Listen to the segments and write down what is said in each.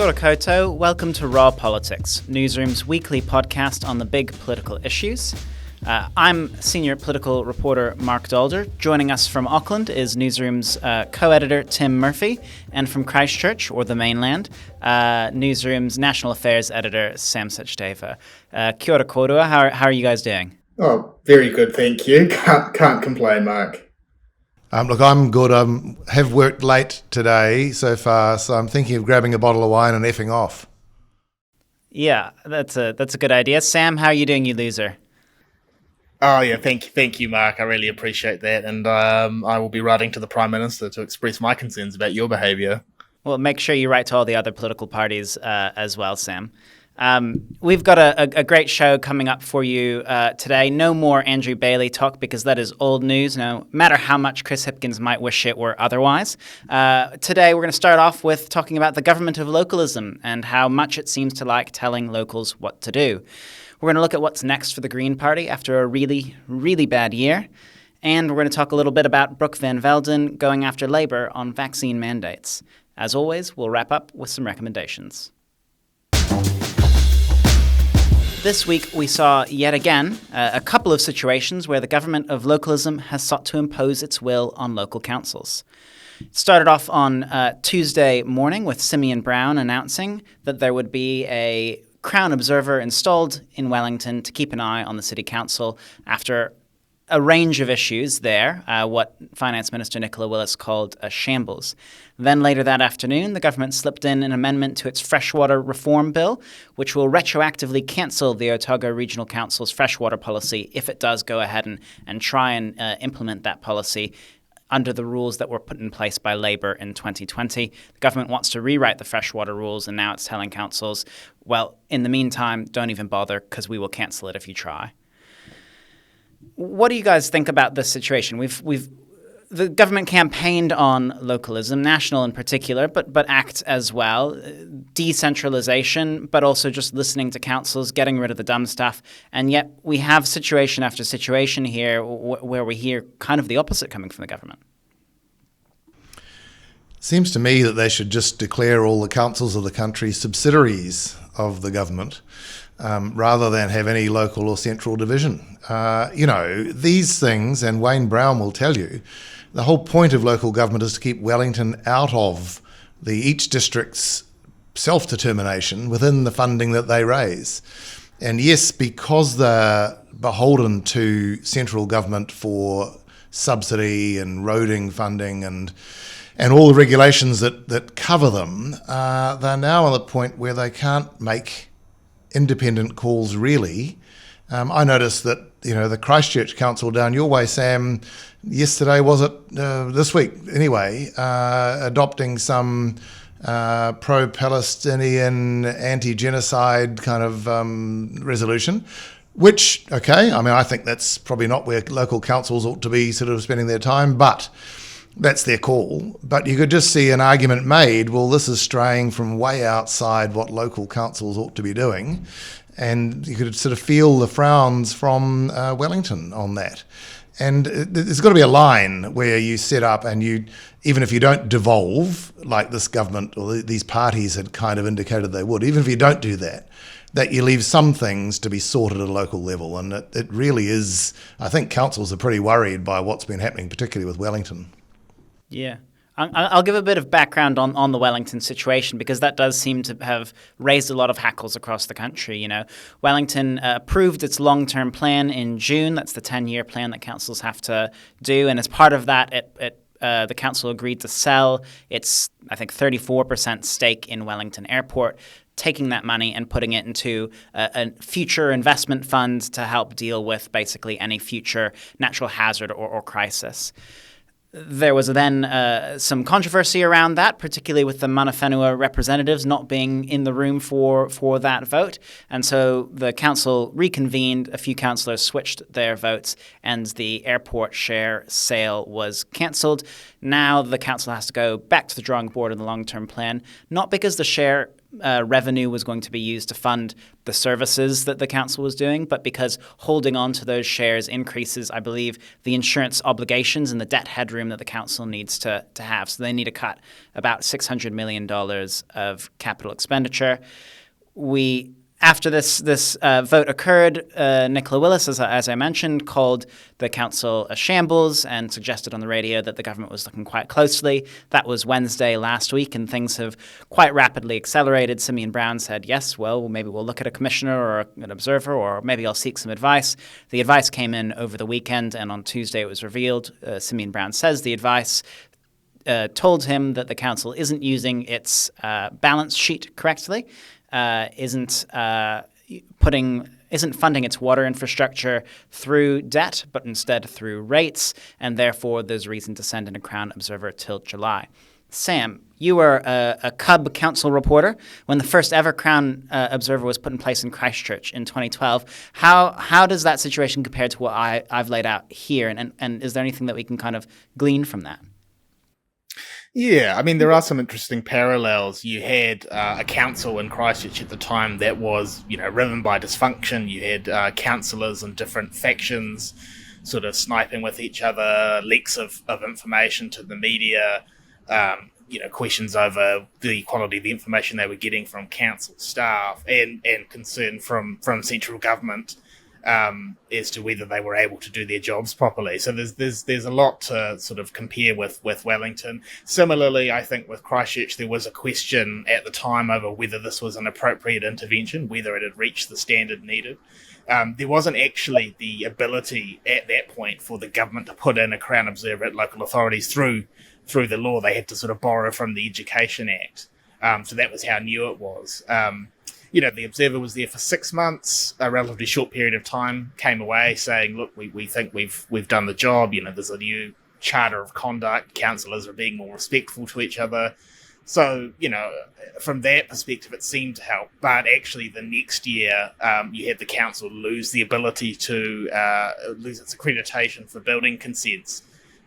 ora koutou, welcome to Raw Politics, Newsroom's weekly podcast on the big political issues. I'm senior political reporter Marc Daalder. Joining us from Auckland is Newsroom's co-editor Tim Murphy, and from Christchurch, or the mainland, Newsroom's national affairs editor Sam Sachdeva. Kia ora kōrua, how are you guys doing? Oh, very good, thank you. Can't complain, Mark. Look, I'm good. I have worked late today so far, so I'm thinking of grabbing a bottle of wine and effing off. Yeah, that's a good idea. Sam, how are you doing, you loser? Oh yeah, thank you, Mark. I really appreciate that, and I will be writing to the Prime Minister to express my concerns about your behaviour. Well, make sure you write to all the other political parties as well, Sam. We've got a great show coming up for you today. No more Andrew Bailey talk because that is old news, no matter how much Chris Hipkins might wish it were otherwise. Today we're going to start off with talking about the government of localism and how much it seems to like telling locals what to do. We're going to look at what's next for the Green Party after a really, really bad year. And we're going to talk a little bit about Brooke van Velden going after Labour on vaccine mandates. As always, we'll wrap up with some recommendations. This week, we saw yet again a couple of situations where the government of localism has sought to impose its will on local councils. It started off on Tuesday morning with Simeon announcing that there would be a Crown Observer installed in Wellington to keep an eye on the City Council after a range of issues there, what Finance Minister Nicola Willis called a shambles. Then later that afternoon, the government slipped in an amendment to its freshwater reform bill, which will retroactively cancel the Otago Regional Council's freshwater policy if it does go ahead and try and implement that policy under the rules that were put in place by Labour in 2020. The government wants to rewrite the freshwater rules, and now it's telling councils, well, in the meantime, don't even bother because we will cancel it if you try. What do you guys think about this situation? The government campaigned on localism, national in particular, but ACT as well, decentralization, but also just listening to councils, getting rid of the dumb stuff. And yet we have situation after situation here where we hear kind of the opposite coming from the government. Seems to me that they should just declare all the councils of the country subsidiaries of the government, rather than have any local or central division. These things, and Wayne Brown will tell you, the whole point of local government is to keep Wellington out of each district's self-determination within the funding that they raise. And yes, because they're beholden to central government for subsidy and roading funding and all the regulations that cover them, they're now on the point where they can't make independent calls really. I noticed that the Christchurch Council down your way, Sam, yesterday, was it this week anyway, adopting some pro-Palestinian anti-genocide kind of resolution, which, I think that's probably not where local councils ought to be sort of spending their time, but that's their call. But you could just see an argument made, well, this is straying from way outside what local councils ought to be doing. And you could sort of feel the frowns from Wellington on that. And there's got to be a line where you set up and even if you don't devolve, like this government or these parties had kind of indicated they would, even if you don't do that you leave some things to be sorted at a local level. And it really is, I think councils are pretty worried by what's been happening, particularly with Wellington. Yeah. I'll give a bit of background on the Wellington situation because that does seem to have raised a lot of hackles across the country. Wellington approved its long-term plan in June. That's the 10-year plan that councils have to do. And as part of that, the council agreed to sell its, I think, 34% stake in Wellington Airport, taking that money and putting it into a future investment fund to help deal with basically any future natural hazard or crisis. There was then some controversy around that, particularly with the Mana Whenua representatives not being in the room for that vote. And so the council reconvened, a few councillors switched their votes, and the airport share sale was cancelled. Now the council has to go back to the drawing board in the long-term plan, not because the share revenue was going to be used to fund the services that the council was doing, but because holding on to those shares increases, I believe, the insurance obligations and the debt headroom that the council needs to have. So they need to cut about $600 million of capital expenditure. After this vote occurred, Nicola Willis, as I mentioned, called the council a shambles and suggested on the radio that the government was looking quite closely. That was Wednesday last week, and things have quite rapidly accelerated. Simeon Brown said, yes, well, maybe we'll look at a commissioner or an observer, or maybe I'll seek some advice. The advice came in over the weekend, and on Tuesday it was revealed. Simeon Brown says the advice told him that the council isn't using its balance sheet correctly, isn't funding its water infrastructure through debt, but instead through rates, and therefore there's reason to send in a Crown Observer till July. Sam, you were a Cub council reporter when the first ever Crown Observer was put in place in Christchurch in 2012. How does that situation compare to what I've laid out here, and is there anything that we can kind of glean from that? Yeah, I mean, there are some interesting parallels. You had a council in Christchurch at the time that was, riven by dysfunction. You had councillors and different factions sort of sniping with each other, leaks of information to the media, questions over the quality of the information they were getting from council staff, and concern from central government as to whether they were able to do their jobs properly. So there's a lot to sort of compare with Wellington. Similarly, I think with Christchurch, there was a question at the time over whether this was an appropriate intervention, whether it had reached the standard needed. There wasn't actually the ability at that point for the government to put in a Crown Observer at local authorities through the law. They had to sort of borrow from the Education Act. So that was how new it was. The Observer was there for 6 months, a relatively short period of time, came away saying, look, we think we've done the job. There's a new charter of conduct. Councillors are being more respectful to each other. So, from that perspective, it seemed to help. But actually, the next year, you had the council lose the ability to lose its accreditation for building consents.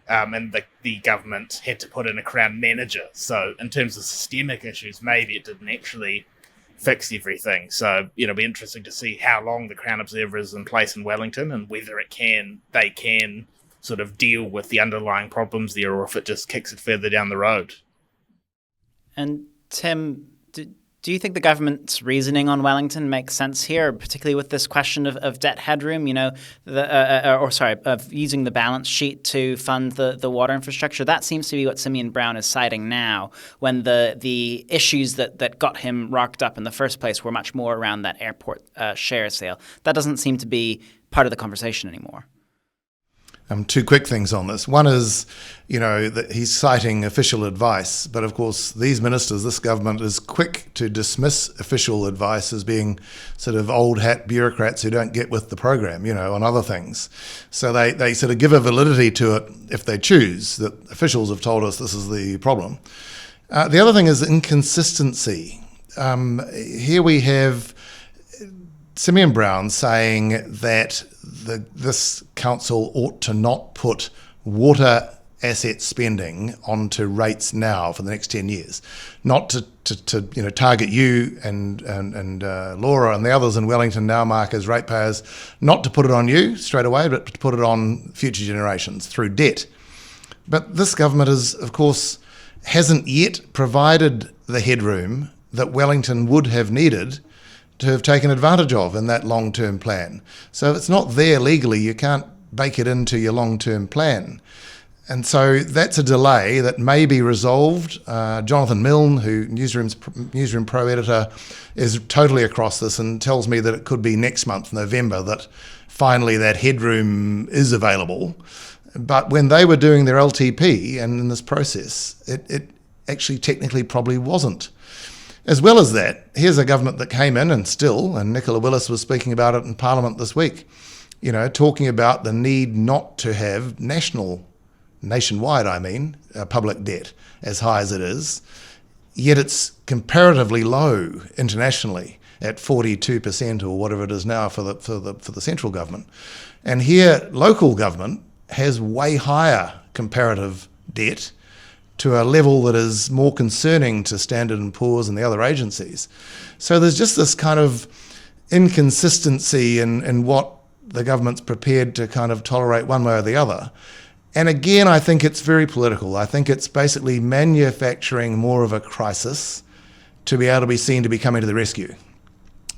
And the government had to put in a Crown manager. So in terms of systemic issues, maybe it didn't actually fix everything. So, it'll be interesting to see how long the Crown Observer is in place in Wellington and whether they can sort of deal with the underlying problems there, or if it just kicks it further down the road. And Tim, do you think the government's reasoning on Wellington makes sense here, particularly with this question of debt headroom, of using the balance sheet to fund the water infrastructure? That seems to be what Simeon Brown is citing now, when the issues that got him rocked up in the first place were much more around that airport share sale. That doesn't seem to be part of the conversation anymore. Two quick things on this. One is, that he's citing official advice, but of course these ministers, this government is quick to dismiss official advice as being sort of old hat bureaucrats who don't get with the program, on other things. So they sort of give a validity to it if they choose, that officials have told us this is the problem. The other thing is inconsistency. Here we have Simeon Brown saying that this council ought to not put water asset spending onto rates now for the next 10 years, not to target you and Laura and the others in Wellington now, Marc, as ratepayers, not to put it on you straight away, but to put it on future generations through debt. But this government hasn't yet provided the headroom that Wellington would have needed to have taken advantage of in that long-term plan. So if it's not there legally, you can't bake it into your long-term plan. And so that's a delay that may be resolved. Jonathan Milne, who Newsroom Pro editor, is totally across this and tells me that it could be next month, November, that finally that headroom is available. But when they were doing their LTP and in this process, it actually technically probably wasn't. As well as that, here's a government that came in and Nicola Willis was speaking about it in Parliament this week, talking about the need not to have nationwide, public debt as high as it is, yet it's comparatively low internationally at 42% or whatever it is now for the central government. And here, local government has way higher comparative debt to a level that is more concerning to Standard & Poor's and the other agencies. So there's just this kind of inconsistency in what the government's prepared to kind of tolerate one way or the other. And again, I think it's very political. I think it's basically manufacturing more of a crisis to be able to be seen to be coming to the rescue.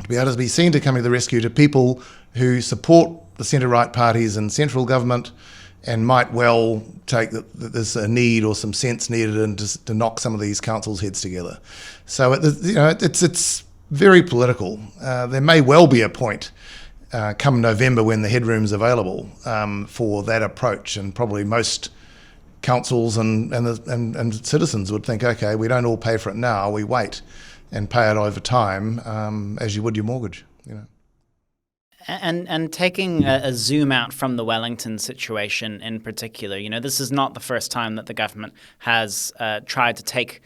To be able to be seen to coming to the rescue to people who support the centre-right parties in central government and might well take that there's a need or some sense needed and to knock some of these councils' heads together. So it's very political. There may well be a point come November when the Headroom's available for that approach, and probably most councils and citizens would think, okay, we don't all pay for it now, we wait and pay it over time as you would your mortgage. And taking a zoom out from the Wellington situation in particular, this is not the first time that the government has tried to take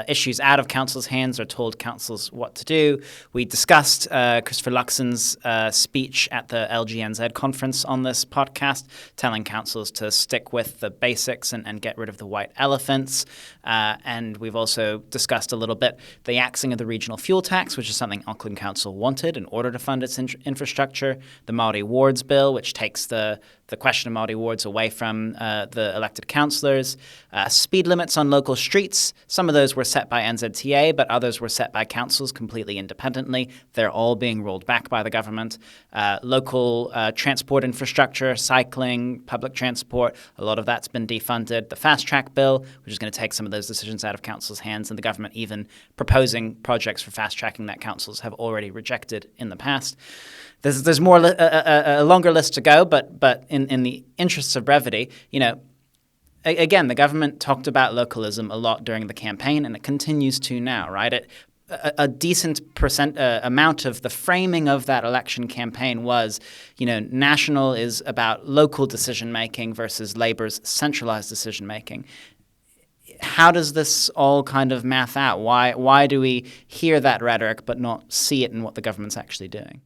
issues out of councils' hands or told councils what to do. We discussed Christopher Luxon's speech at the LGNZ conference on this podcast, telling councils to stick with the basics and get rid of the white elephants. And we've also discussed a little bit the axing of the regional fuel tax, which is something Auckland Council wanted in order to fund its infrastructure. The Māori Wards Bill, which takes the question of Māori wards away from the elected councillors. Speed limits on local streets. Some of those were set by NZTA, but others were set by councils completely independently. They're all being rolled back by the government. Local transport infrastructure, cycling, public transport, a lot of that's been defunded. The Fast Track Bill, which is going to take some of those decisions out of councils' hands, and the government even proposing projects for fast tracking that councils have already rejected in the past. There's more a longer list to go, but in the interests of brevity, again, the government talked about localism a lot during the campaign, and it continues to now, right? A decent amount of the framing of that election campaign was, national is about local decision-making versus Labour's centralised decision-making. How does this all kind of math out? Why do we hear that rhetoric but not see it in what the government's actually doing?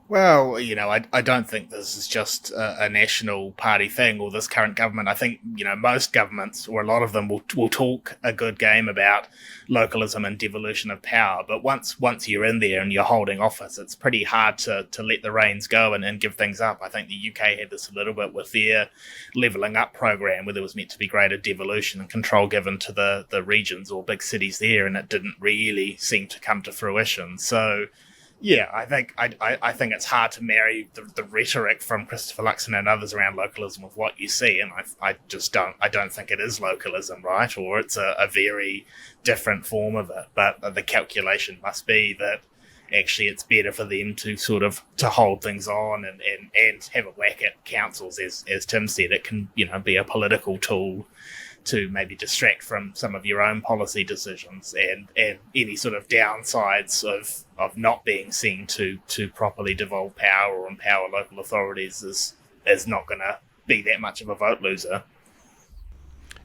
Well, I don't think this is just a national party thing or this current government. I think, most governments, or a lot of them, will talk a good game about localism and devolution of power. But once you're in there and you're holding office, it's pretty hard to let the reins go and give things up. I think the UK had this a little bit with their levelling up program, where there was meant to be greater devolution and control given to the regions or big cities there, and it didn't really seem to come to fruition. So, yeah, I think it's hard to marry the rhetoric from Christopher Luxon and others around localism with what you see, and I don't think it is localism, right? Or it's a very different form of it. But the calculation must be that actually it's better for them to sort of to hold things on and have a whack at councils, as Tim said. It can be a political tool to maybe distract from some of your own policy decisions, and any sort of downsides of not being seen to properly devolve power or empower local authorities is not going to be that much of a vote loser.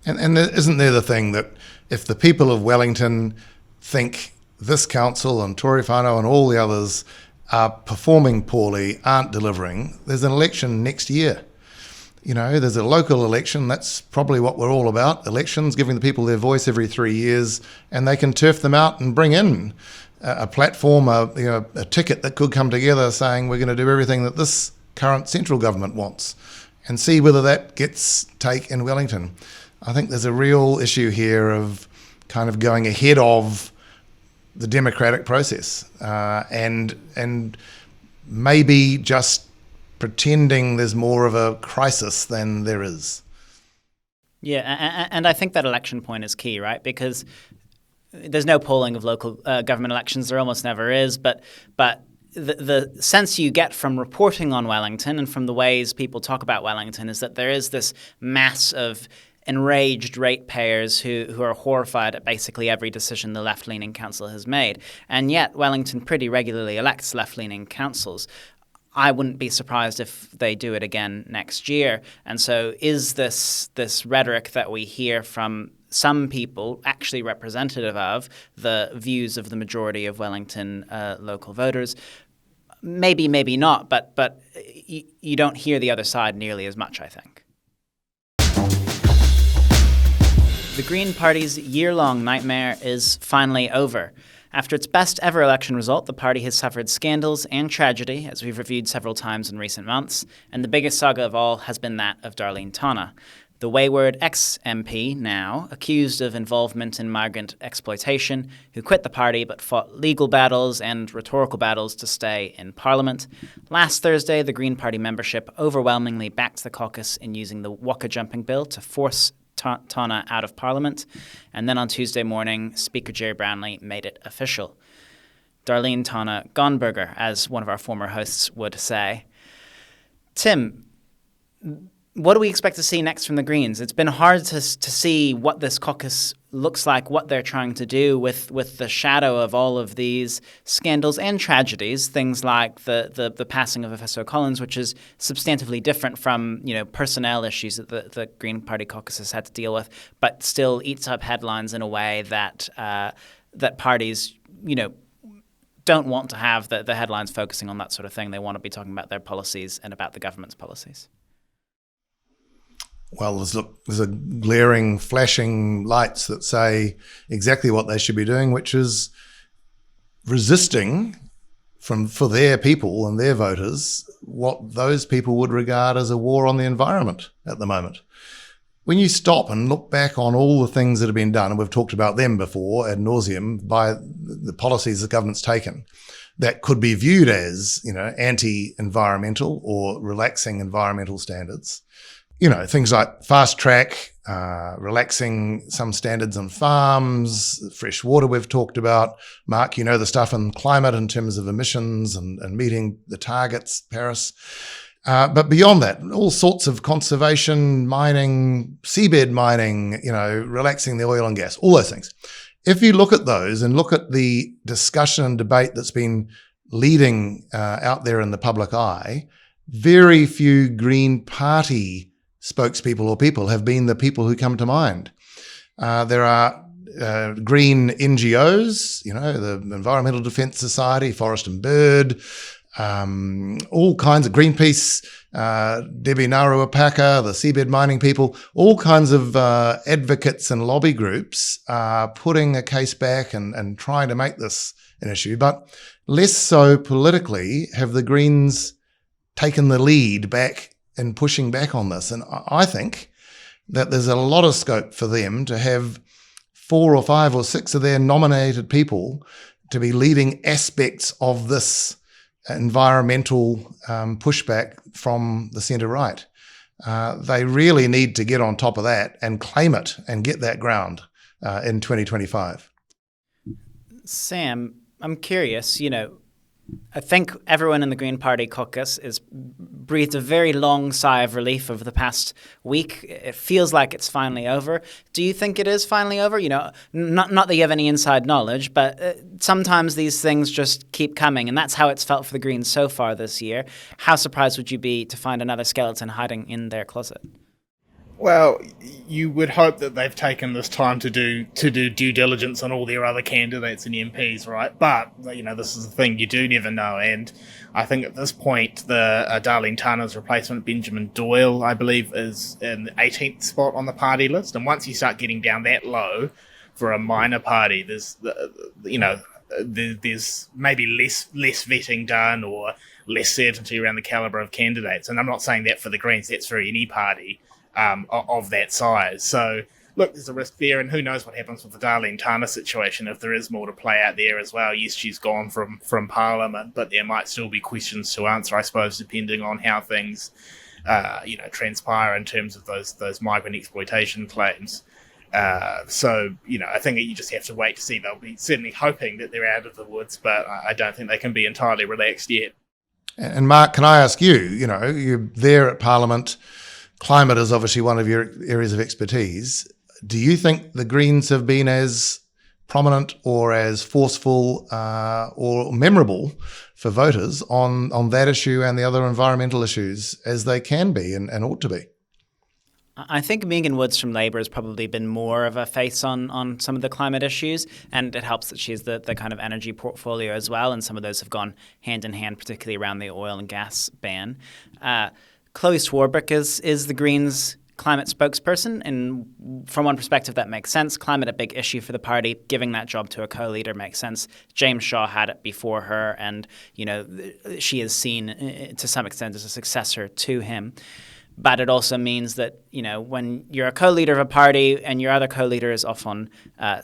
And isn't there the thing that if the people of Wellington think this council and Tory whānau and all the others are performing poorly, aren't delivering, there's an election next year. There's a local election. That's probably what we're all about. Elections, giving the people their voice every 3 years, and they can turf them out and bring in a platform, a ticket that could come together saying we're going to do everything that this current central government wants, and see whether that gets take in Wellington. I think there's a real issue here of kind of going ahead of the democratic process and maybe just pretending there's more of a crisis than there is. Yeah, and I think that election point is key, right? Because there's no polling of local government elections. There almost never is. But the sense you get from reporting on Wellington and from the ways people talk about Wellington is that there is this mass of enraged ratepayers who are horrified at basically every decision the left-leaning council has made. And yet Wellington pretty regularly elects left-leaning councils. I wouldn't be surprised if they do it again next year. And so is this rhetoric that we hear from some people actually representative of the views of the majority of Wellington local voters? Maybe, maybe not, but you don't hear the other side nearly as much, I think. The Green Party's year-long nightmare is finally over. After its best-ever election result, the party has suffered scandals and tragedy, as we've reviewed several times in recent months, and the biggest saga of all has been that of Darlene Tana, the wayward ex-MP now, accused of involvement in migrant exploitation, who quit the party but fought legal battles and rhetorical battles to stay in Parliament. Last Thursday, the Green Party membership overwhelmingly backed the caucus in using the waka-jumping bill to force Tana out of Parliament, and then on Tuesday morning, Speaker Jerry Brownlee made it official. Darlene Tana Gonberger, as one of our former hosts would say. Tim, what do we expect to see next from the Greens? It's been hard to see what this caucus looks like, what they're trying to do with the shadow of all of these scandals and tragedies, things like the passing of Professor Collins, which is substantively different from personnel issues that the Green Party caucus has had to deal with, but still eats up headlines in a way that that parties don't want to have the headlines focusing on that sort of thing. They want to be talking about their policies and about the government's policies. Well, there's a glaring, flashing lights that say exactly what they should be doing, which is resisting for their people and their voters what those people would regard as a war on the environment at the moment. When you stop and look back on all the things that have been done, and we've talked about them before ad nauseum, by the policies the government's taken, that could be viewed as, anti-environmental or relaxing environmental standards. Things like fast track, relaxing some standards on farms, fresh water we've talked about. Mark, the stuff in climate in terms of emissions and meeting the targets, Paris. But beyond that, all sorts of conservation, mining, seabed mining, relaxing the oil and gas, all those things. If you look at those and look at the discussion and debate that's been leading out there in the public eye, very few Green Party spokespeople or people have been the people who come to mind. There are green NGOs, the Environmental Defence Society, Forest and Bird, all kinds of Greenpeace, Debbie Naruapaka, the seabed mining people, all kinds of advocates and lobby groups are putting a case back and trying to make this an issue. But less so politically have the Greens taken the lead back in pushing back on this. And I think that there's a lot of scope for them to have 4 or 5 or 6 of their nominated people to be leading aspects of this environmental pushback from the centre-right. They really need to get on top of that and claim it and get that ground in 2025. Sam, I'm curious, I think everyone in the Green Party caucus is breathed a very long sigh of relief over the past week. It feels like it's finally over. Do you think it is finally over? Not that you have any inside knowledge, but sometimes these things just keep coming, and that's how it's felt for the Greens so far this year. How surprised would you be to find another skeleton hiding in their closet? Well, you would hope that they've taken this time to do due diligence on all their other candidates and MPs, right? But this is the thing, you do never know. And I think at this point, the Darlene Tana's replacement, Benjamin Doyle, I believe, is in the 18th spot on the party list. And once you start getting down that low for a minor party, there's maybe less vetting done or less certainty around the caliber of candidates. And I'm not saying that for the Greens; that's for any party of that size. So, look, there's a risk there, and who knows what happens with the Darlene Tana situation, if there is more to play out there as well. Yes, she's gone from Parliament, but there might still be questions to answer, I suppose, depending on how things, transpire in terms of those migrant exploitation claims. So, I think that you just have to wait to see. They'll be certainly hoping that they're out of the woods, but I don't think they can be entirely relaxed yet. And Mark, can I ask you, you're there at Parliament, climate is obviously one of your areas of expertise. Do you think the Greens have been as prominent or as forceful or memorable for voters on that issue and the other environmental issues as they can be and ought to be? I think Megan Woods from Labour has probably been more of a face on some of the climate issues, and it helps that she has the kind of energy portfolio as well, and some of those have gone hand in hand, particularly around the oil and gas ban. Chloe Swarbrick is the Greens' climate spokesperson, and from one perspective that makes sense. Climate a big issue for the party. Giving that job to a co-leader makes sense. James Shaw had it before her, and she is seen to some extent as a successor to him. But it also means that, when you're a co-leader of a party and your other co-leader is off on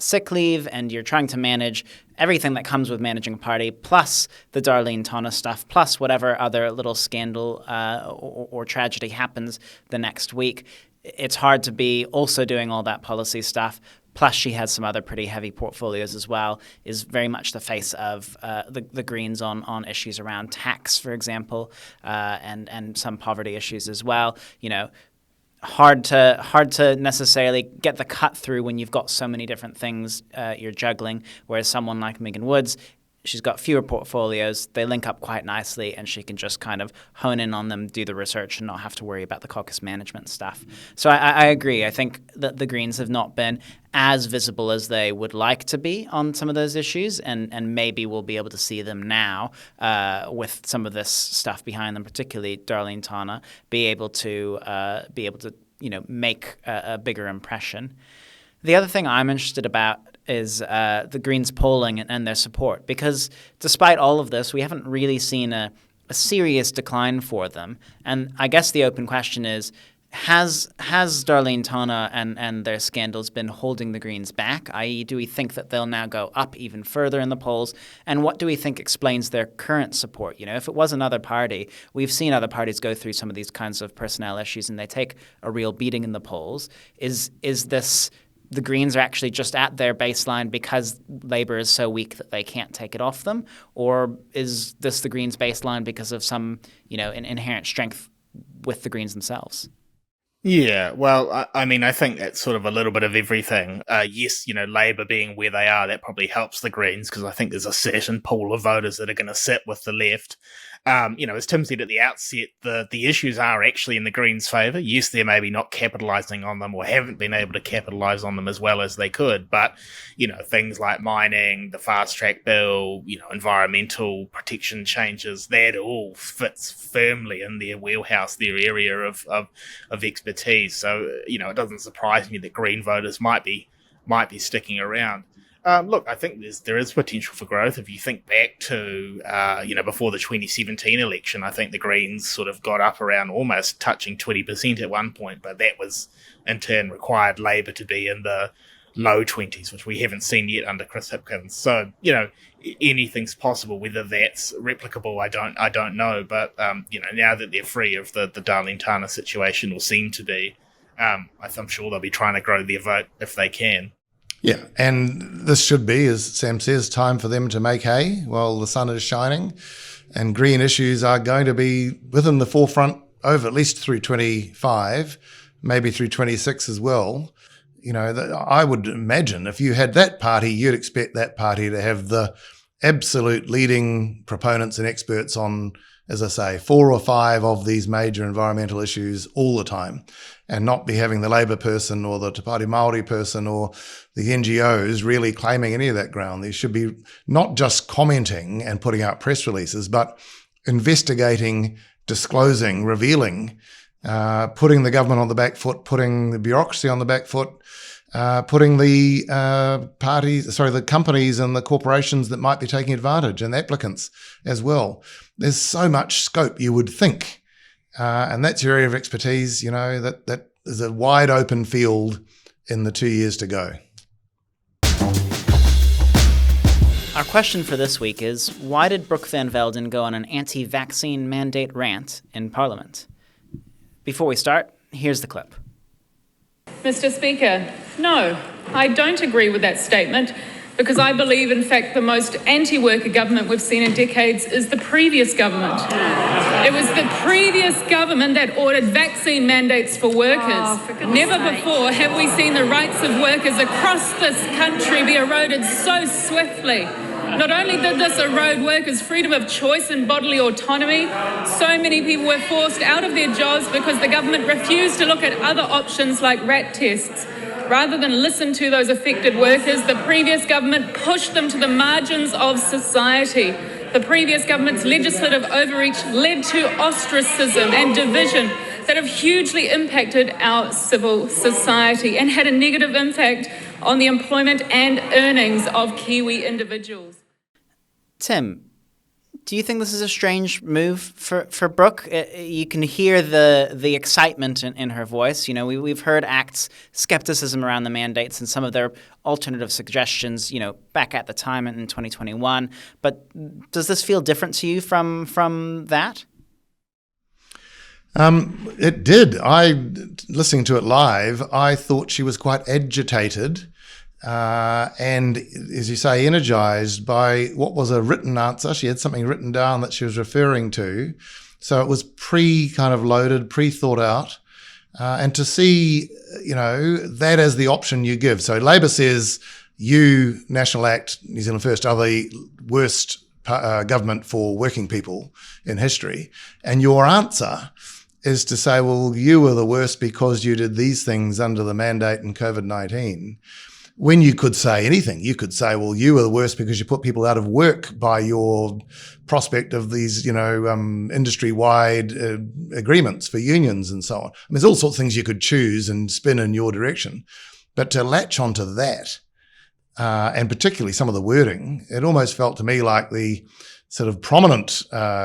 sick leave and you're trying to manage everything that comes with managing a party, plus the Darlene Tonna stuff, plus whatever other little scandal or tragedy happens the next week, it's hard to be also doing all that policy stuff. Plus, she has some other pretty heavy portfolios as well, is very much the face of the Greens on issues around tax, for example, and some poverty issues as well. Hard to necessarily get the cut through when you've got so many different things you're juggling, whereas someone like Megan Woods, she's got fewer portfolios, they link up quite nicely, and she can just kind of hone in on them, do the research, and not have to worry about the caucus management stuff. So I agree. I think that the Greens have not been as visible as they would like to be on some of those issues, and maybe we'll be able to see them now with some of this stuff behind them, particularly Darlene Tonna, be able to make a bigger impression. The other thing I'm interested about is the Greens polling and their support, because despite all of this, we haven't really seen a serious decline for them. And I guess the open question is, has Darlene Tonna and their scandals been holding the Greens back? I.e., do we think that they'll now go up even further in the polls? And what do we think explains their current support? If it was another party, we've seen other parties go through some of these kinds of personnel issues and they take a real beating in the polls. Is this the Greens are actually just at their baseline because Labour is so weak that they can't take it off them? Or is this the Greens' baseline because of some, inherent strength with the Greens themselves? Yeah, well, I think that's sort of a little bit of everything. Yes, Labour being where they are, that probably helps the Greens, because I think there's a certain pool of voters that are going to sit with the left. As Tim said at the outset, the issues are actually in the Greens' favour. Yes, they're maybe not capitalising on them or haven't been able to capitalise on them as well as they could. But, things like mining, the fast track bill, environmental protection changes, that all fits firmly in their wheelhouse, their area of expertise. So, it doesn't surprise me that Green voters might be sticking around. Look, I think there is potential for growth. If you think back to, before the 2017 election, I think the Greens sort of got up around almost touching 20% at one point, but that was in turn required Labour to be in the low 20s, which we haven't seen yet under Chris Hipkins. So, anything's possible. Whether that's replicable, I don't know. But, now that they're free of the Darlene Tonna situation, or seem to be, I'm sure they'll be trying to grow their vote if they can. Yeah, and this should be, as Sam says, time for them to make hay while the sun is shining, and green issues are going to be within the forefront over at least through 25, maybe through 26 as well. I would imagine if you had that party, you'd expect that party to have the absolute leading proponents and experts on, as I say, 4 or 5 of these major environmental issues all the time, and not be having the Labour person or the Te Pāti Māori person or the NGOs really claiming any of that ground. They should be not just commenting and putting out press releases, but investigating, disclosing, revealing, putting the government on the back foot, putting the bureaucracy on the back foot, putting the the companies and the corporations that might be taking advantage, and applicants as well. There's so much scope, you would think. And that's your area of expertise, that is a wide open field in the 2 years to go. Our question for this week is, why did Brooke van Velden go on an anti-vaccine mandate rant in Parliament? Before we start, here's the clip. Mr. Speaker, no, I don't agree with that statement, because I believe, in fact, the most anti-worker government we've seen in decades is the previous government. It was the previous government that ordered vaccine mandates for workers. Never before have we seen the rights of workers across this country be eroded so swiftly. Not only did this erode workers' freedom of choice and bodily autonomy, so many people were forced out of their jobs because the government refused to look at other options like RAT tests. Rather than listen to those affected workers, the previous government pushed them to the margins of society. The previous government's legislative overreach led to ostracism and division that have hugely impacted our civil society and had a negative impact on the employment and earnings of Kiwi individuals. Tim, do you think this is a strange move for Brooke? You can hear the excitement in her voice. You know, we've heard ACT's skepticism around the mandates and some of their alternative suggestions, you know, back at the time in 2021. But does this feel different to you from that? It did. Listening to it live, I thought she was quite agitated. And as you say, energized by what was a written answer. She had something written down that she was referring to. So it was kind of loaded, pre-thought out. And to see, you know, that as the option you give. So Labor says, you, National Act, New Zealand First, are the worst government for working people in history. And your answer is to say, well, you were the worst because you did these things under the mandate in COVID-19. When you could say anything, you could say, well, you were the worst because you put people out of work by your prospect of these, you know, industry-wide agreements for unions and so on. I mean, there's all sorts of things you could choose and spin in your direction. But to latch onto that, and particularly some of the wording, it almost felt to me like the sort of prominent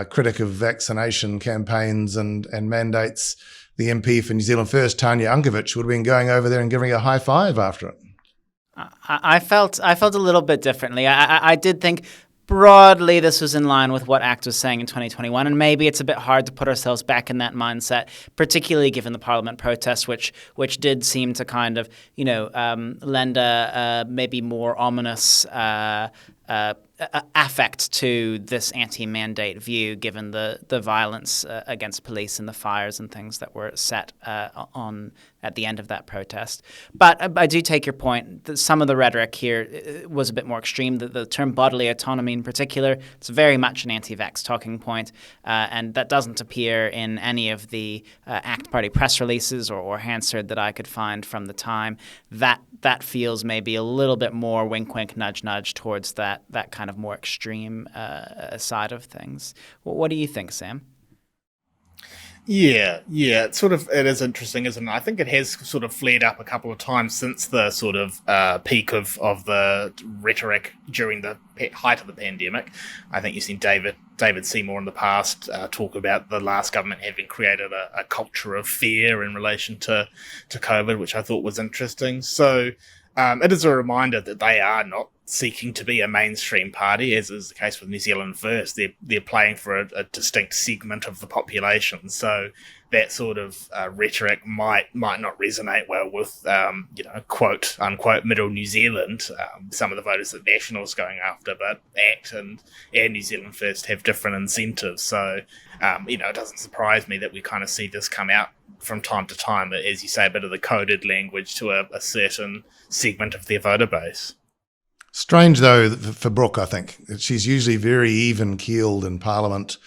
critic of vaccination campaigns and mandates, the MP for New Zealand First, Tanya Unkovich, would have been going over there and giving a high five after it. I felt a little bit differently. I did think broadly this was in line with what ACT was saying in 2021, and maybe it's a bit hard to put ourselves back in that mindset, particularly given the Parliament protest, which did seem to kind of, you know, lend a maybe more ominous affect to this anti-mandate view, given the violence against police and the fires and things that were set on at the end of that protest. But I do take your point that some of the rhetoric here was a bit more extreme. The term bodily autonomy in particular, it's very much an anti-vax talking point, and that doesn't appear in any of the ACT Party press releases or Hansard that I could find from the time. That feels maybe a little bit more wink, wink, nudge, nudge towards that kind of more extreme side of things. What do you think, Sam? Yeah, it is interesting, isn't it? I think it has sort of flared up a couple of times since the sort of peak of the rhetoric during the height of the pandemic. I think you've seen David Seymour in the past talk about the last government having created a culture of fear in relation to COVID, which I thought was interesting. So it is a reminder that they are not seeking to be a mainstream party, as is the case with New Zealand First. They're playing for a distinct segment of the population. So that sort of rhetoric might not resonate well with, quote unquote, middle New Zealand. Some of the voters that National's going after, but ACT and New Zealand First have different incentives. So, it doesn't surprise me that we kind of see this come out from time to time, as you say, a bit of the coded language to a certain segment of their voter base. Strange, though, for Brooke, I think. She's usually very even-keeled in Parliament,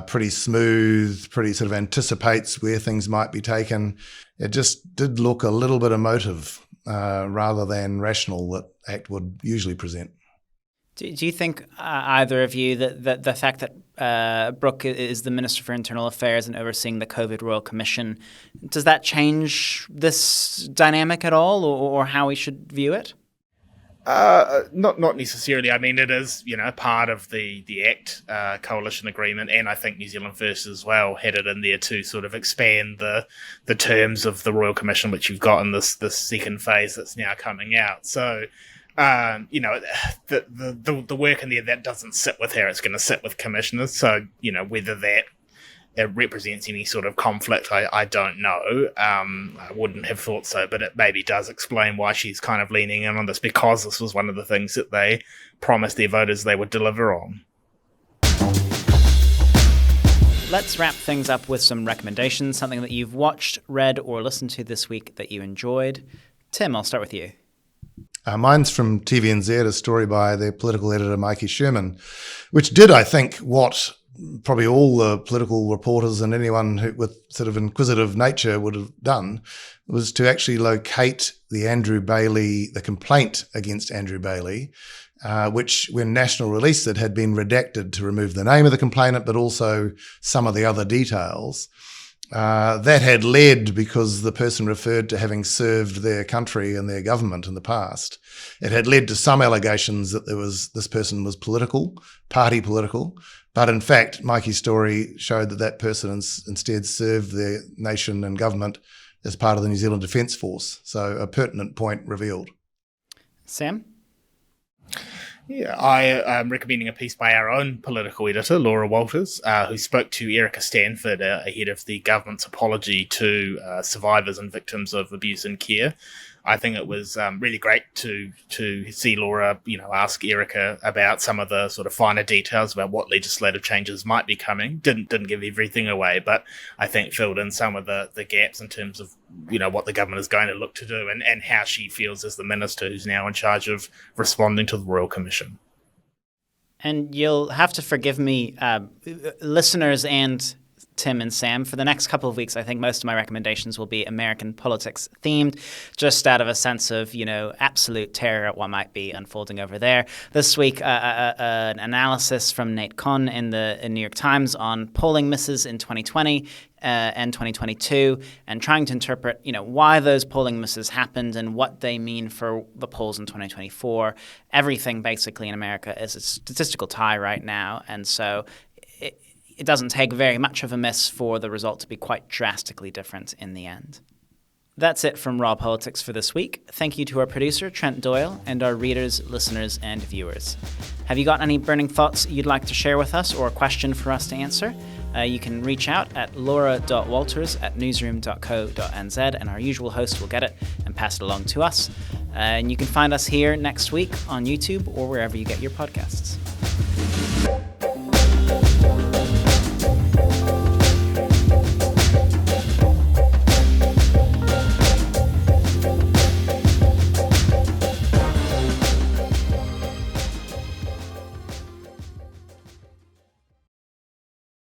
pretty smooth, pretty sort of anticipates where things might be taken. It just did look a little bit emotive rather than rational that ACT would usually present. Do you think, either of you, that the fact that Brooke is the Minister for Internal Affairs and overseeing the COVID Royal Commission, does that change this dynamic at all, or how we should view it? Not necessarily. I mean, it is, part of the ACT coalition agreement, and I think New Zealand First as well had it in there to sort of expand the terms of the Royal Commission, which you've got in this second phase that's now coming out. So, the work in there, that doesn't sit with her, it's going to sit with commissioners. So, whether that it represents any sort of conflict, I don't know. I wouldn't have thought so, but it maybe does explain why she's kind of leaning in on this, because this was one of the things that they promised their voters they would deliver on. Let's wrap things up with some recommendations, something that you've watched, read, or listened to this week that you enjoyed. Tim, I'll start with you. Mine's from TVNZ, a story by their political editor, Mikey Sherman, which did, I think, what probably all the political reporters and anyone who, with sort of inquisitive nature would have done, was to actually locate the complaint against Andrew Bailey, which when National released it had been redacted to remove the name of the complainant, but also some of the other details. That had led, because the person referred to having served their country and their government in the past, it had led to some allegations that this person was party political. But in fact, Mikey's story showed that person instead served their nation and government as part of the New Zealand Defence Force. So a pertinent point revealed. Sam? Yeah, I am recommending a piece by our own political editor, Laura Walters, who spoke to Erica Stanford ahead of the government's apology to survivors and victims of abuse in care. I think it was really great to see Laura, ask Erica about some of the sort of finer details about what legislative changes might be coming. Didn't give everything away, but I think filled in some of the gaps in terms of what the government is going to look to do and how she feels as the minister who's now in charge of responding to the Royal Commission. And you'll have to forgive me, listeners and Tim and Sam. For the next couple of weeks, I think most of my recommendations will be American politics themed, just out of a sense of, absolute terror at what might be unfolding over there. This week, an analysis from Nate Conn in the New York Times on polling misses in 2020 and 2022, and trying to interpret, why those polling misses happened and what they mean for the polls in 2024. Everything basically in America is a statistical tie right now, and so it doesn't take very much of a miss for the result to be quite drastically different in the end. That's it from Raw Politics for this week. Thank you to our producer, Trent Doyle, and our readers, listeners, and viewers. Have you got any burning thoughts you'd like to share with us or a question for us to answer? You can reach out at laura.walters@newsroom.co.nz, and our usual host will get it and pass it along to us. And you can find us here next week on YouTube or wherever you get your podcasts.